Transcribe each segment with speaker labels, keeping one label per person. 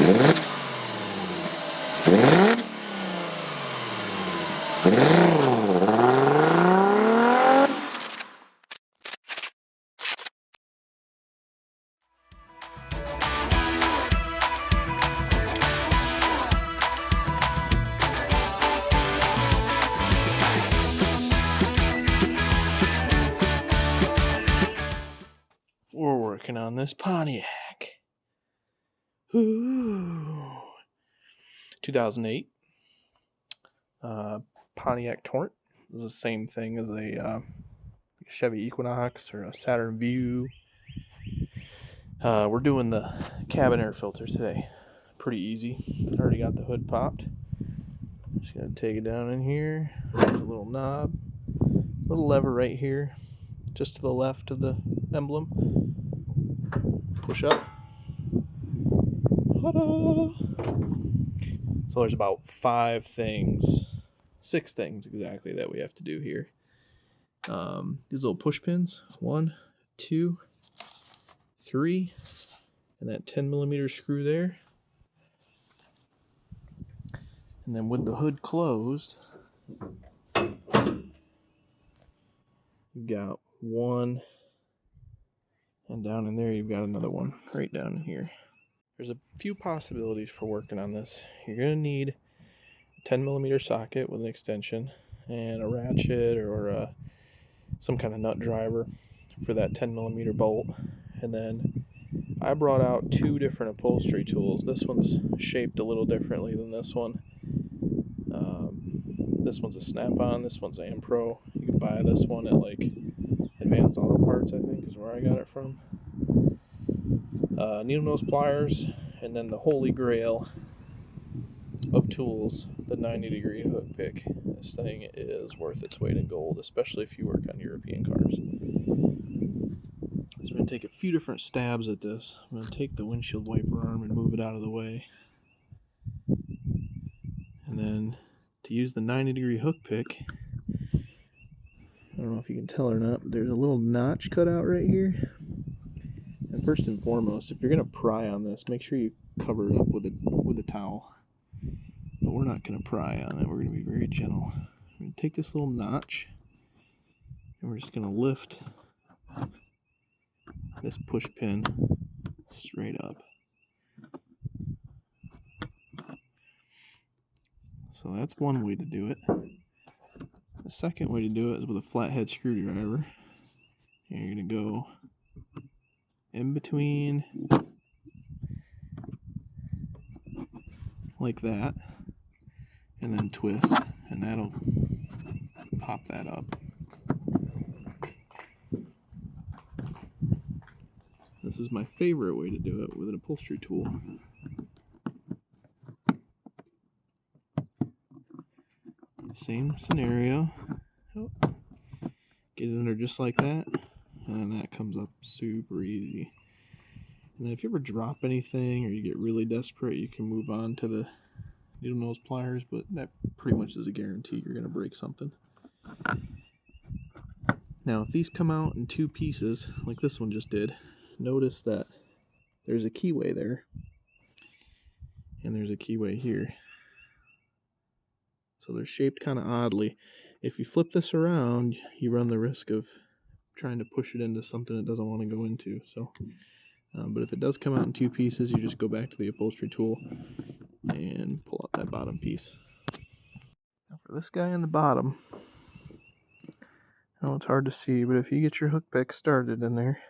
Speaker 1: We're working on this Pontiac. Ooh. 2008 Pontiac Torrent. It was the same thing as a Chevy Equinox or a Saturn View. We're doing the cabin air filters today. Pretty easy. Already got the hood popped. Just gonna take it down in here. There's a little knob, little lever right here, just to the left of the emblem. Push up. Ta-da! So there's about 6 things exactly that we have to do here. These little push pins, 1, 2, 3, and that 10mm screw there. And then with the hood closed, you've got one, and down in there you've got another one right down in here. There's a few possibilities for working on this. You're going to need a 10mm socket with an extension and a ratchet or some kind of nut driver for that 10mm bolt. And then I brought out 2 different upholstery tools. This one's shaped a little differently than this one. This one's a snap-on, this one's AM Pro. You can buy this one at like Advanced Auto Parts, I think is where I got it from. Needle nose pliers, and then the holy grail of tools, the 90-degree hook pick. This thing is worth its weight in gold, especially if you work on European cars. So I'm going to take a few different stabs at this. I'm going to take the windshield wiper arm and move it out of the way. And then to use the 90-degree hook pick, I don't know if you can tell or not, but there's a little notch cut out right here. And first and foremost, if you're going to pry on this, make sure you cover it up with a towel. But we're not going to pry on it. We're going to be very gentle. We're going to take this little notch, and we're just going to lift this push pin straight up. So that's one way to do it. The second way to do it is with a flathead screwdriver. And you're going to go in between like that, and then twist, and that'll pop that up. This is my favorite way to do it with an upholstery tool. Same scenario. Get it under just like that, and that comes up super easy. And then if you ever drop anything or you get really desperate, you can move on to the needle nose pliers, but that pretty much is a guarantee you're going to break something. Now if these come out in 2 pieces, like this one just did, notice that there's a keyway there, and there's a keyway here. So they're shaped kind of oddly. If you flip this around, you run the risk of trying to push it into something it doesn't want to go into. So, but if it does come out in 2 pieces, you just go back to the upholstery tool and pull out that bottom piece. Now for this guy in the bottom, I know it's hard to see, but if you get your hook pick started in there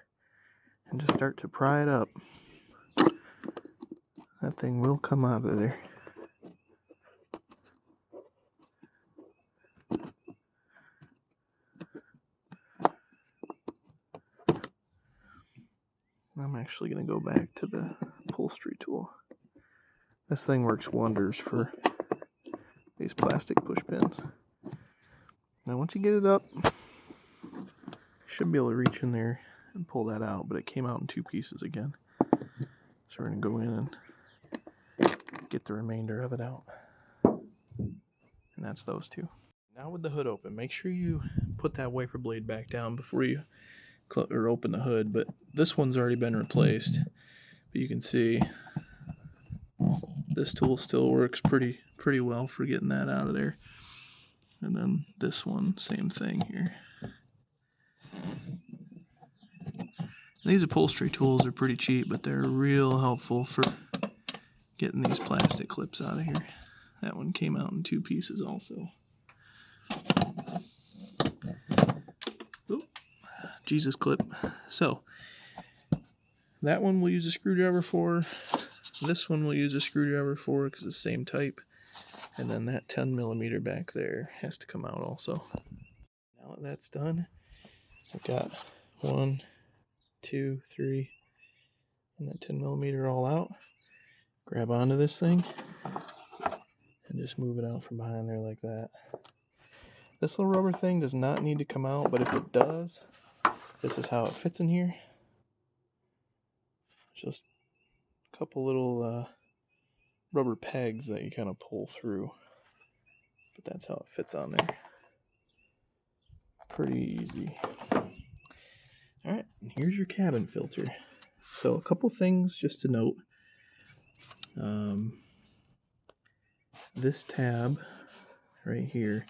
Speaker 1: and just start to pry it up, that thing will come out of there. I'm actually going to go back to the upholstery tool. This thing works wonders for these plastic push pins. Now once you get it up, you should be able to reach in there and pull that out, but it came out in 2 pieces again. So we're going to go in and get the remainder of it out. And that's those 2. Now with the hood open, make sure you put that wiper blade back down before you or open the hood, but this one's already been replaced. But you can see this tool still works pretty well for getting that out of there. And then this one, same thing here. These upholstery tools are pretty cheap, but they're real helpful for getting these plastic clips out of here. That one came out in 2 pieces also. Oop, Jesus clip. So, that one we'll use a screwdriver for. This one we'll use a screwdriver for because it's the same type. And then that 10mm back there has to come out also. Now that that's done, I've got 1, 2, 3, and that 10mm all out. Grab onto this thing and just move it out from behind there like that. This little rubber thing does not need to come out, but if it does, this is how it fits in here. Just a couple little rubber pegs that you kind of pull through, but that's how it fits on there. Pretty easy. Alright, here's your cabin filter. So a couple things just to note. This tab right here,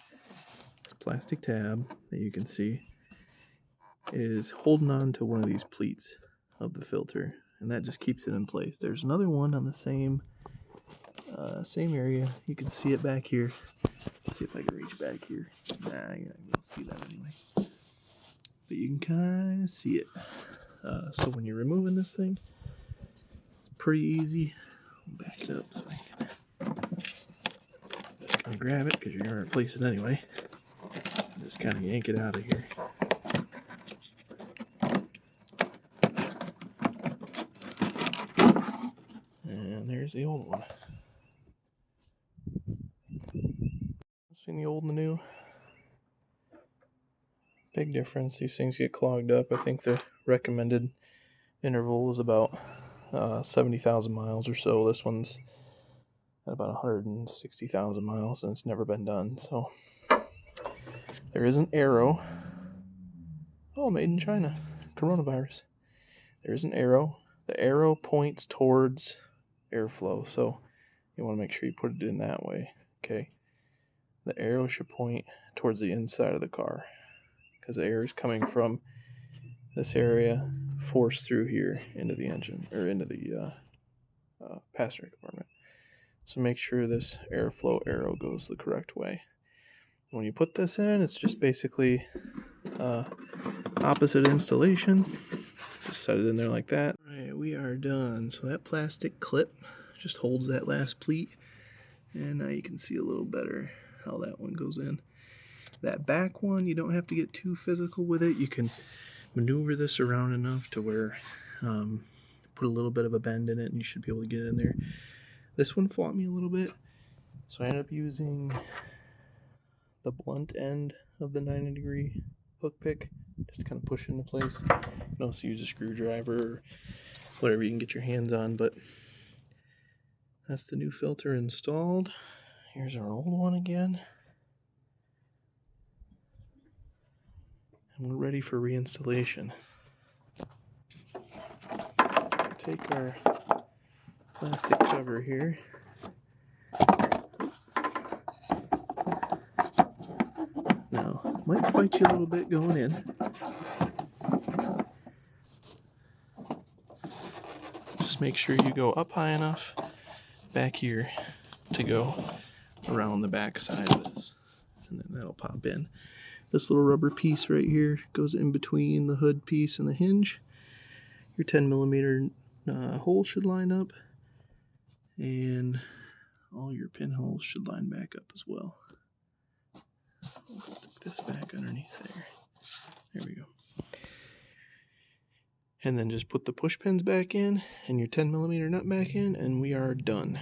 Speaker 1: this plastic tab that you can see, is holding on to one of these pleats of the filter, and that just keeps it in place. There's another one on the same area. You can see it back here. Let's see if I can reach back here. Nah, you're not gonna see that anyway. But you can kind of see it. So when you're removing this thing, it's pretty easy. I'll back it up so I can just gonna grab it because you're gonna replace it anyway. Just kind of yank it out of here. And there's the old one. Seen the old and the new? Big difference. These things get clogged up. I think the recommended interval is about 70,000 miles or so. This one's at about 160,000 miles, and it's never been done. So there is an arrow. Oh, made in China. Coronavirus. There's an arrow. The arrow points towards airflow, so you want to make sure you put it in that way. Okay. The arrow should point towards the inside of the car, because the air is coming from this area, forced through here into the engine, or into the passenger compartment. So make sure this airflow arrow goes the correct way. When you put this in, it's just basically opposite installation. Just set it in there like that. Alright, we are done. So that plastic clip just holds that last pleat, and now you can see a little better how that one goes in. That back one, you don't have to get too physical with it. You can maneuver this around enough to where put a little bit of a bend in it and you should be able to get it in there. This one fought me a little bit, so I ended up using the blunt end of the 90-degree hook pick just to kind of push it into place. You can also use a screwdriver or whatever you can get your hands on, but that's the new filter installed. Here's our old one again. And we're ready for reinstallation. Take our plastic cover here. Now, might fight you a little bit going in. Just make sure you go up high enough back here to go around the back side of this, and then that'll pop in. This little rubber piece right here goes in between the hood piece and the hinge. Your 10mm hole should line up, and all your pinholes should line back up as well. I'll stick this back underneath there. There we go. And then just put the push pins back in and your 10mm nut back in, and we are done.